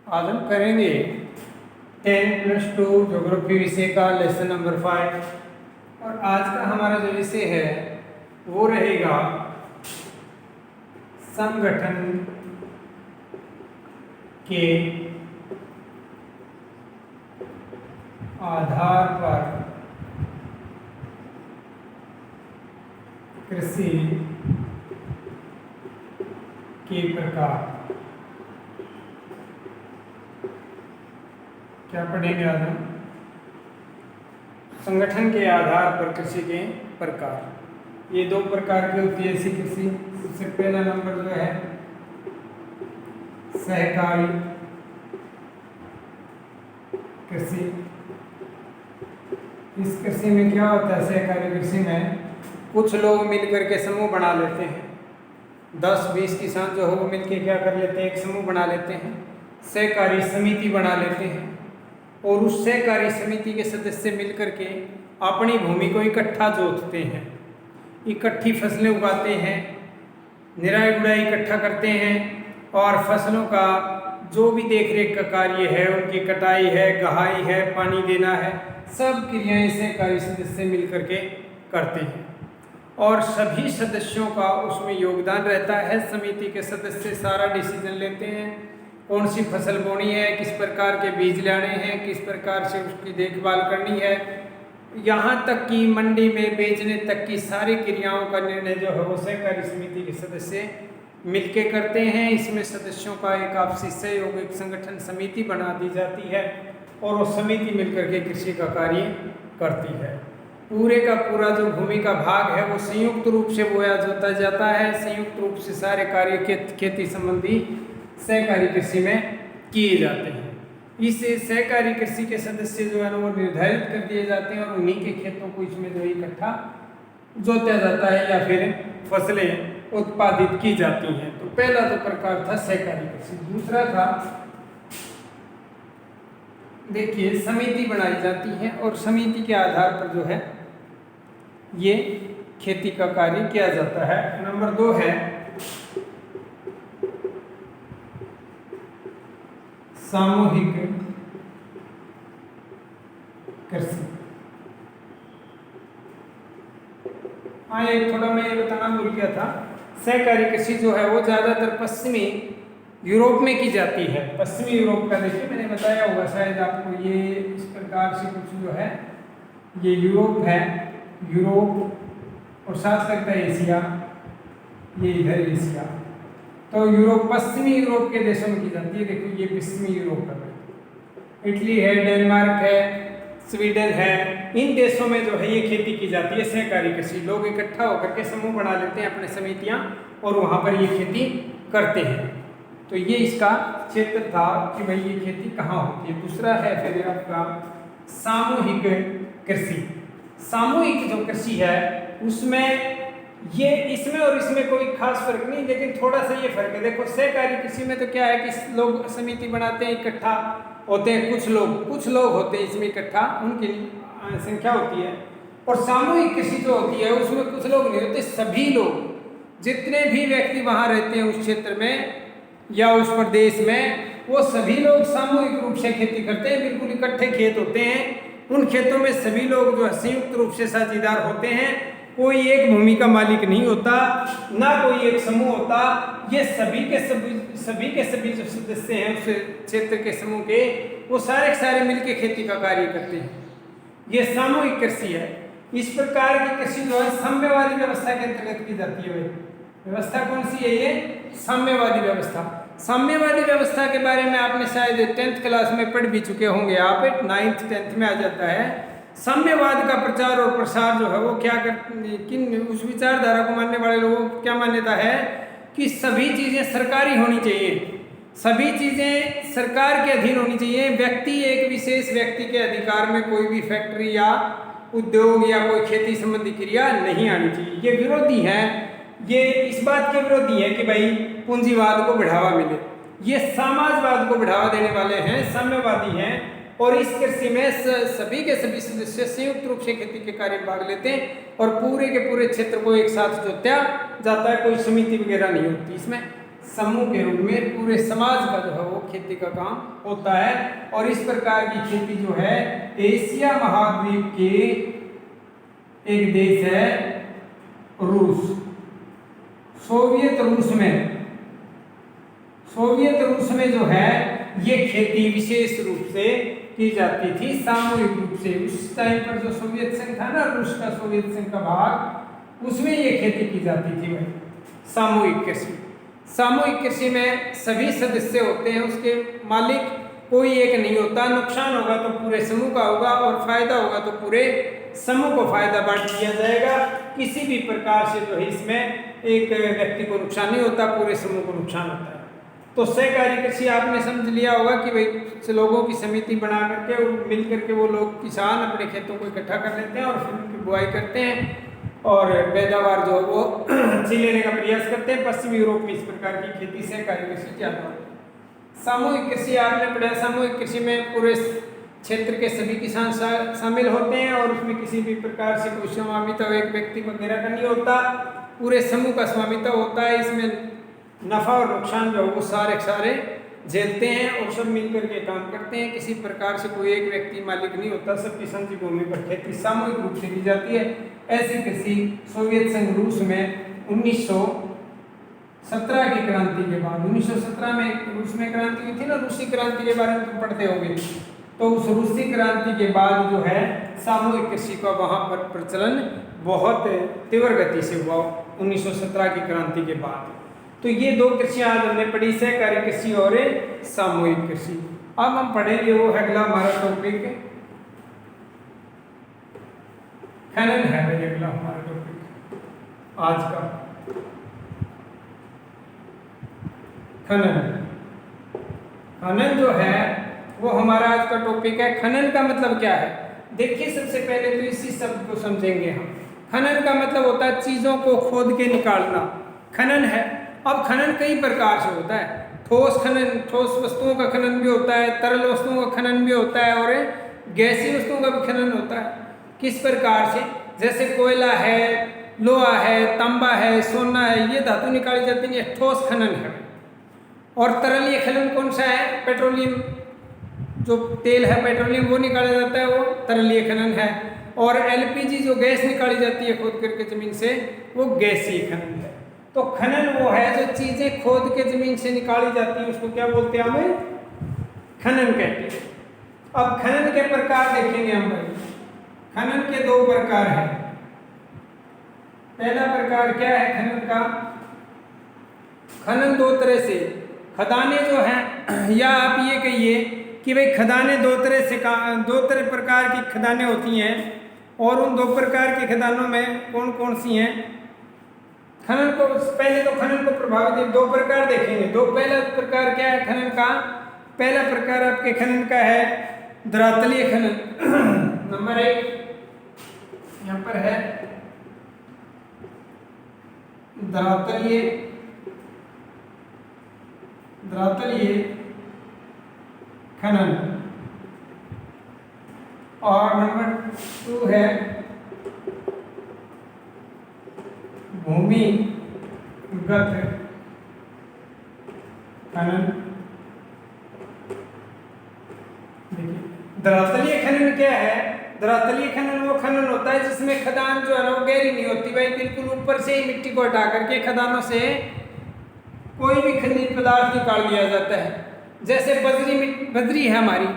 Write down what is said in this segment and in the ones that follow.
आज हम करेंगे 10+2 ज्योग्राफी विषय का लेसन नंबर 5। और आज का हमारा जो विषय है वो रहेगा संगठन के आधार पर कृषि के प्रकार। क्या पढ़ेंगे आज हम? संगठन के आधार पर कृषि के प्रकार। ये दो प्रकार की होती है ऐसी कृषि। सबसे पहला नंबर जो है सहकारी कृषि। इस कृषि में क्या होता है? सहकारी कृषि में कुछ लोग मिलकर के समूह बना लेते हैं। 10-20 किसान जो हो वो मिलकर क्या कर लेते हैं? एक समूह बना लेते हैं, सहकारी समिति बना लेते हैं। और उस सहकारी समिति के सदस्य मिलकर के अपनी भूमि को इकट्ठा जोतते हैं, इकट्ठी फसलें उगाते हैं, निराई गुड़ाई इकट्ठा करते हैं और फसलों का जो भी देखरेख का कार्य है, उनकी कटाई है, गहाई है, पानी देना है, सब क्रियाएं सहकारी सदस्य मिलकर के करते हैं। और सभी सदस्यों का उसमें योगदान रहता है। समिति के सदस्य सारा डिसीजन लेते हैं, कौन सी फसल बोनी है, किस प्रकार के बीज लाने हैं, किस प्रकार से उसकी देखभाल करनी है, यहाँ तक कि मंडी में बेचने तक की सारी क्रियाओं का निर्णय जो है वो सहकारी समिति के सदस्य मिलके करते हैं। इसमें सदस्यों का एक आपसी सहयोग, एक संगठन समिति बना दी जाती है और वो समिति मिलकर के कृषि का कार्य करती है। पूरे का पूरा जो भूमि का भाग है वो संयुक्त रूप से बोया जोता जाता है। संयुक्त रूप से सारे कार्य खेती संबंधी सहकारी कृषि में किए जाते हैं। इस सहकारी कृषि के सदस्य जो है वो निर्धारित कर दिए जाते हैं और उन्हीं के खेतों को इसमें जो इकट्ठा जोता जाता है या फिर फसलें उत्पादित की जाती हैं। तो पहला तो प्रकार था सहकारी कृषि। दूसरा था, देखिए, समिति बनाई जाती है और समिति के आधार पर जो है ये खेती का कार्य किया जाता है। नंबर 2 है सामूहिक कृषि। हाँ, एक थोड़ा मैं ये बताना भूल गया था। सहकारी कृषि जो है वो ज़्यादातर पश्चिमी यूरोप में की जाती है। पश्चिमी यूरोप का, देखिए मैंने बताया होगा शायद आपको, ये इस प्रकार से कुछ जो है ये यूरोप है, यूरोप और साथ लगता है एशिया, ये इधर एशिया। तो यूरोप, पश्चिमी यूरोप के देशों में की जाती है। देखो ये पश्चिमी यूरोप का, इटली है, डेनमार्क है, स्वीडन है, इन देशों में जो है ये खेती की जाती है सहकारी कृषि। लोग इकट्ठा होकर के समूह बना लेते हैं, अपने समितियां, और वहाँ पर ये खेती करते हैं। तो ये इसका क्षेत्र था कि भाई ये खेती कहाँ होती है। दूसरा है फिर आपका सामूहिक कृषि। सामूहिक जो कृषि है उसमें ये इसमें और इसमें कोई खास फर्क नहीं, लेकिन थोड़ा सा ये फर्क है। देखो सहकारी कृषि में तो क्या है कि लोग समिति बनाते हैं, इकट्ठा होते हैं, कुछ लोग होते हैं इसमें इकट्ठा, उनकी संख्या होती है। और सामूहिक कृषि जो होती है उसमें कुछ लोग नहीं होते, सभी लोग, जितने भी व्यक्ति वहाँ रहते हैं उस क्षेत्र में या उस प्रदेश में, वो सभी लोग सामूहिक रूप से खेती करते हैं। बिल्कुल इकट्ठे खेत होते हैं, उन खेतों में सभी लोग जो है संयुक्त रूप से साझेदार होते हैं। कोई एक भूमि का मालिक नहीं होता, ना कोई एक समूह होता। ये सभी के सभी जो सदस्य हैं उस क्षेत्र के समूह के, वो सारे मिलकर खेती का कार्य करते हैं। ये सामूहिक कृषि है। इस प्रकार की कृषि जो है साम्यवादी व्यवस्था के अंतर्गत की जाती है। व्यवस्था कौन सी है? ये साम्यवादी व्यवस्था। साम्यवादी व्यवस्था के बारे में आपने शायद 10th क्लास में पढ़ भी चुके होंगे आप, 9th 10th में आ जाता है। साम्यवाद का प्रचार और प्रसार जो है वो क्या किन उस विचारधारा को मानने वाले लोगों को क्या मान्यता है कि सभी चीज़ें सरकारी होनी चाहिए, सभी चीज़ें सरकार के अधीन होनी चाहिए। व्यक्ति, एक विशेष व्यक्ति के अधिकार में कोई भी फैक्ट्री या उद्योग या कोई खेती संबंधी क्रिया नहीं आनी चाहिए। ये विरोधी है, ये इस बात के विरोधी है कि भाई पूंजीवाद को बढ़ावा मिले। ये समाजवाद को बढ़ावा देने वाले हैं, साम्यवादी हैं। और इस कृषि में सभी के सभी सदस्य संयुक्त रूप से खेती के कार्य में भाग लेते हैं और पूरे के पूरे क्षेत्र को एक साथ जोता जाता है। कोई समिति वगैरह नहीं होती इसमें। समूह के रूप में पूरे समाज का जो है वो खेती का काम होता है। और इस प्रकार की खेती जो है एशिया महाद्वीप के एक देश है रूस, सोवियत रूस में जो है ये खेती विशेष रूप से की जाती थी, सामूहिक रूप से। उस टाइम पर जो सोवियत संघ था ना, रूस का सोवियत संघ का भाग, उसमें ये खेती की जाती थी भाई, सामूहिक कृषि। सामूहिक कृषि में सभी सदस्य होते हैं, उसके मालिक कोई एक नहीं होता। नुकसान होगा तो पूरे समूह का होगा और फायदा होगा तो पूरे समूह को फायदा बांट दिया जाएगा। किसी भी प्रकार से जो है इसमें एक व्यक्ति को नुकसान नहीं होता, पूरे समूह को नुकसान होता है। तो सहकारी कृषि आपने समझ लिया होगा कि भाई कुछ लोगों की समिति बना करके मिल करके वो लोग किसान अपने खेतों को इकट्ठा कर लेते हैं और फिर उनकी बुआई करते हैं और पैदावार जो वो अच्छी लेने का प्रयास करते हैं। पश्चिमी यूरोप में इस प्रकार की खेती सहकारी कृषि ज्यादा होती है। सामूहिक कृषि आपने पढ़ा, सामूहिक कृषि में पूरे क्षेत्र के सभी किसान शामिल होते हैं और उसमें किसी भी प्रकार से कोई स्वामित्व एक व्यक्ति वगैरह का नहीं होता, पूरे समूह का स्वामित्व होता है। इसमें नफा और नुकसान जो वो सारे झेलते हैं और सब मिलकर के काम करते हैं। किसी प्रकार से कोई एक व्यक्ति मालिक नहीं होता, सबकी साझी भूमि पर खेती सामूहिक रूप से की जाती है। ऐसी कृषि सोवियत संघ रूस में 1917 की क्रांति के बाद, 1917 में रूस में क्रांति हुई थी ना, रूसी क्रांति के बारे में तुम पढ़ते होंगे। तो उस रूसी क्रांति के बाद जो है सामूहिक कृषि का वहाँ पर प्रचलन बहुत तीव्र गति से हुआ 1917 की क्रांति के बाद। तो ये दो कृषि आज हमने पढ़ी, सहकारी कृषि और सामूहिक कृषि। अब हम पढ़ेंगे वो अगला हमारा टॉपिक खनन है भाई, अगला हमारा टॉपिक आज का खनन जो है वो हमारा आज का टॉपिक है। खनन का मतलब क्या है? देखिए सबसे पहले तो इसी शब्द को समझेंगे हम। खनन का मतलब होता है चीजों को खोद के निकालना, खनन है। अब खनन कई प्रकार से होता है, ठोस खनन, ठोस वस्तुओं का खनन भी होता है, तरल वस्तुओं का खनन भी होता है और गैसीय वस्तुओं का भी खनन होता है। किस प्रकार से? जैसे कोयला है, लोहा है, तांबा है, सोना है, ये धातु निकाली जाती है, ये ठोस खनन है। और तरलीय खनन कौन सा है? पेट्रोलियम, जो तेल है पेट्रोलियम वो निकाला जाता है, वो तरलीय खनन है। और एलपीजी जो गैस निकाली जाती है खोद करके जमीन से, वो गैसीय खनन है। तो खनन वो है जो चीजें खोद के जमीन से निकाली जाती है, उसको क्या बोलते हैं? हमें खनन कहते हैं। अब खनन के प्रकार देखेंगे हम भाई। खनन के दो प्रकार हैं। पहला प्रकार क्या है खनन का? खनन दो तरह से, खदानें जो हैं, या आप ये कहिए कि भाई खदानें दो तरह प्रकार की खदानें होती हैं। और उन दो प्रकार की खदानों में कौन कौन सी हैं? खनन को पहले तो खनन को प्रभावित दो प्रकार देखेंगे। पहला प्रकार क्या है खनन का? पहला प्रकार आपके खनन का है धरातलीय खनन। नंबर 1 यहाँ पर है धरातलीय खनन। और नंबर 2 है भूमिगत खनन। देखिए धरातलीय खनन क्या है? धरातलीय खनन वो खनन होता है जिसमें खदान जो है ना वो गहरी नहीं होती भाई, बिल्कुल ऊपर से ही मिट्टी को हटा करके खदानों से कोई भी खनिज पदार्थ निकाल लिया जाता है। जैसे बजरी है हमारी,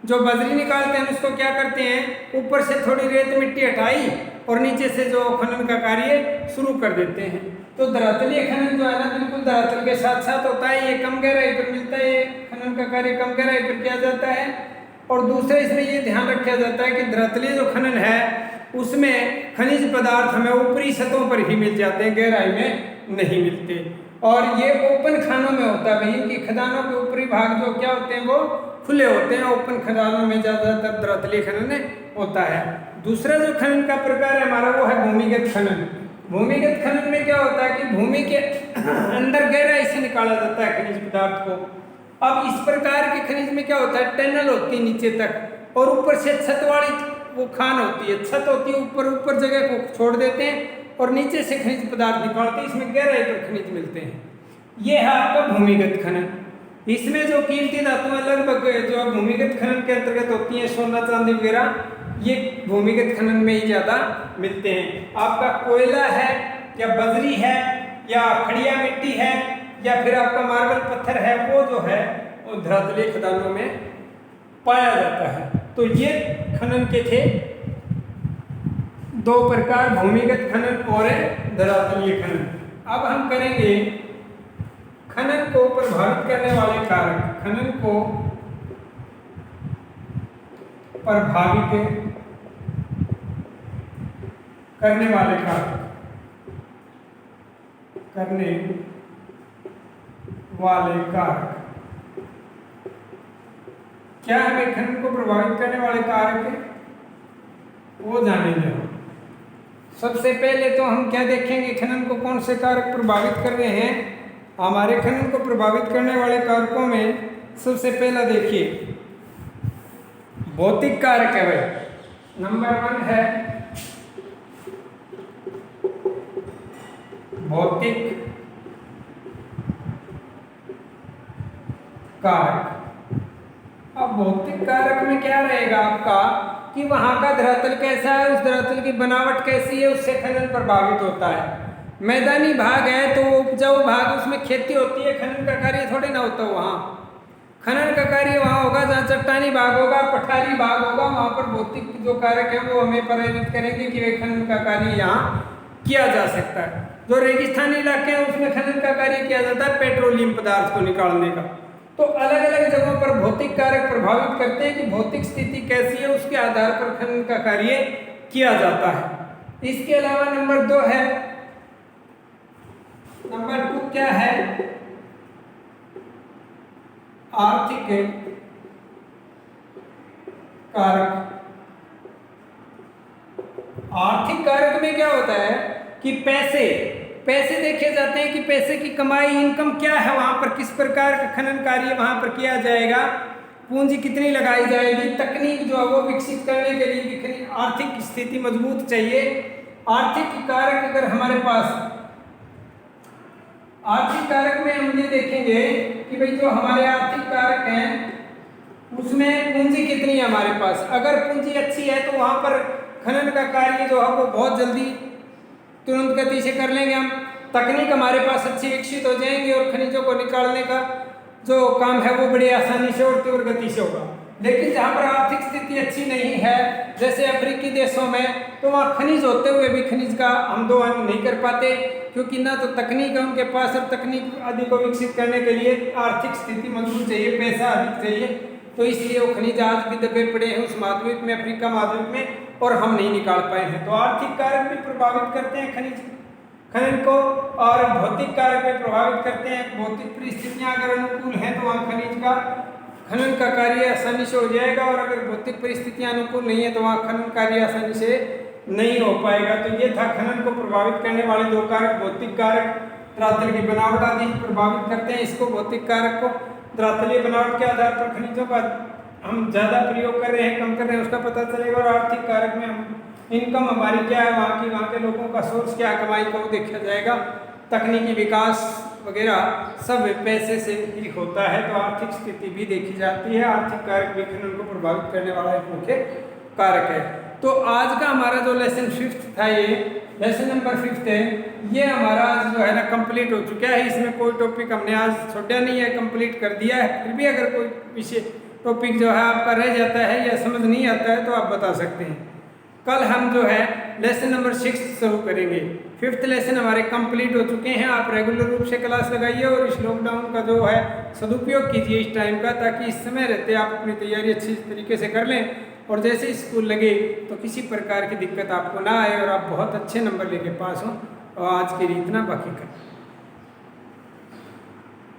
जो बजरी निकालते हैं उसको क्या करते हैं? ऊपर से थोड़ी रेत मिट्टी हटाई और नीचे से जो खनन का कार्य शुरू कर देते हैं। तो धरातलीय खनन जो है ना बिल्कुल धरातल के साथ साथ होता है, ये कम गहराई पर मिलता है, ये खनन का कार्य कम गहराई पर किया जाता है। और दूसरा इसमें ये ध्यान रखा जाता है कि धरातलीय जो खनन है उसमें खनिज पदार्थ हमें ऊपरी सतहों पर ही मिल जाते हैं, गहराई में नहीं मिलते। और ये ओपन खानों में होता है भाई, इनकी खदानों के ऊपरी भाग जो क्या होते हैं वो खुले होते हैं। ओपन खदानों में ज़्यादातर धरातलीय खनन होता है। दूसरा जो खनन का प्रकार है हमारा वो है भूमिगत खनन। भूमिगत खनन में क्या होता है कि भूमि के अंदर गहराई से निकाला जाता है खनिज पदार्थ को। अब इस प्रकार के खनिज में क्या होता है? टनल होती है नीचे तक और ऊपर से छत वाली वो खान होती है, छत होती है, ऊपर जगह को छोड़ देते हैं और नीचे से खनिज पदार्थ निकालते हैं, इसमें गहराई पर खनिज मिलते हैं। ये है आपका भूमिगत खनन। इसमें जो कीमती धातुएं लगभग जो भूमिगत खनन के अंतर्गत होती हैं, सोना चांदी वगैरह, ये भूमिगत खनन में ही ज्यादा मिलते हैं। आपका कोयला है या बजरी है या खड़िया मिट्टी है या फिर आपका मार्बल पत्थर है, वो जो है वो धरातलीय खदानों में पाया जाता है। तो ये खनन के थे दो प्रकार, भूमिगत खनन और धरातलीय खनन। अब हम करेंगे खनन को प्रभावित करने वाले कारक। खनन को प्रभावित करने वाले कारक, करने वाले कारक क्या हमें खनन को प्रभावित करने वाले कारक है वो जानेंगे हम। सबसे पहले तो हम क्या देखेंगे, खनन को कौन से कारक प्रभावित कर रहे हैं। हमारे खनन को प्रभावित करने वाले कारकों में सबसे पहला देखिए भौतिक कारक है भाई। नंबर 1 है भौतिक कारक। अब भौतिक कारक में क्या रहेगा आपका कि वहां का धरातल कैसा है, उस धरातल की बनावट कैसी है, उससे खनन प्रभावित होता है। मैदानी भाग है तो उपजाऊ भाग, उसमें खेती होती है, खनन का कार्य थोड़े ना होता वहाँ। खनन का कार्य वहाँ होगा जहाँ चट्टानी भाग होगा, पठारी भाग होगा, वहाँ पर भौतिक जो कारक है वो हमें प्रेरित करेंगे कि वे खनन का कार्य यहाँ किया जा सकता है। जो रेगिस्तानी इलाके हैं उसमें खनन का कार्य किया जाता है पेट्रोलियम पदार्थ को निकालने का। तो अलग अलग जगहों पर भौतिक कारक प्रभावित करते हैं कि भौतिक स्थिति कैसी है, उसके आधार पर खनन का कार्य किया जाता है। इसके अलावा नंबर 2 है, नंबर 2 क्या है, आर्थिक कारक। आर्थिक कारक में क्या होता है कि पैसे देखे जाते हैं कि पैसे की कमाई, इनकम क्या है, वहां पर किस प्रकार का खनन कार्य वहां पर किया जाएगा, पूंजी कितनी लगाई जाएगी, तकनीक जो है वो विकसित करने के लिए आर्थिक स्थिति मजबूत चाहिए। आर्थिक कारक अगर हमारे पास, आर्थिक कारक में हम ये देखेंगे कि भाई जो हमारे आर्थिक कारक हैं उसमें पूंजी कितनी है हमारे पास। अगर पूंजी अच्छी है तो वहां पर खनन का कार्य जो है वो बहुत जल्दी तुरंत गति से कर लेंगे हम। तकनीक हमारे पास अच्छी विकसित हो जाएंगी और खनिजों को निकालने का जो काम है वो बड़ी आसानी से और तीव्र गति से होगा। लेकिन जहाँ पर आर्थिक स्थिति अच्छी नहीं है, जैसे अफ्रीकी देशों में, तो वहाँ खनिज होते हुए भी खनिज का हम दोहन नहीं कर पाते, क्योंकि ना तो तकनीक है उनके पास, और तकनीक आदि को विकसित करने के लिए आर्थिक स्थिति मजबूत चाहिए, पैसा अधिक चाहिए। तो इसलिए वो खनिज आज भी दबे पड़े हैं उस महाद्वीप में, अफ्रीका महाद्वीप में, और हम नहीं निकाल पाए हैं। तो आर्थिक कारक भी प्रभावित करते हैं खनन को, और भौतिक कारक भी प्रभावित करते हैं। भौतिक परिस्थितियाँ अगर अनुकूल हैं तो वहाँ खनिज का खनन का कार्य आसानी से हो जाएगा, और अगर भौतिक परिस्थितियाँ अनुकूल नहीं है तो वहाँ खनन कार्य आसानी से नहीं हो पाएगा। तो ये था खनन को प्रभावित करने वाले 2 कारक। भौतिक कारक धरातल की बनावट आदि प्रभावित करते हैं इसको, भौतिक कारक को धरातलीय बनावट के आधार पर खनिजों का हम ज़्यादा प्रयोग कर रहे हैं, कम कर रहे हैं, उसका पता चलेगा। और आर्थिक कारक में हम इनकम हमारी क्या है, वहाँ के लोगों का सोर्स क्या है कमाई का, वो देखा जाएगा। तकनीकी विकास वगैरह सब पैसे से ही होता है, तो आर्थिक स्थिति भी देखी जाती है। आर्थिक कारक भी खनन को प्रभावित करने वाला एक मुख्य कारक है। तो आज का हमारा जो लेसन 5th था, ये लेसन नंबर 5th है, ये हमारा आज जो है ना कंप्लीट हो चुका है। इसमें कोई टॉपिक हमने आज छोड़ा नहीं है, कंप्लीट कर दिया है। फिर भी अगर कोई विषय टॉपिक जो है आपका रह जाता है या समझ नहीं आता है तो आप बता सकते हैं। कल हम जो है लेसन नंबर 6 शुरू करेंगे। 5th लेसन हमारे कंप्लीट हो चुके हैं। आप रेगुलर रूप से क्लास लगाइए और इस लॉकडाउन का जो है सदुपयोग कीजिए इस टाइम का, ताकि इस समय रहते आप अपनी तैयारी अच्छी तरीके से कर लें, और जैसे स्कूल लगे तो किसी प्रकार की दिक्कत आपको ना आए और आप बहुत अच्छे नंबर लेके पास हों। और आज के लिए इतना, बाकी कर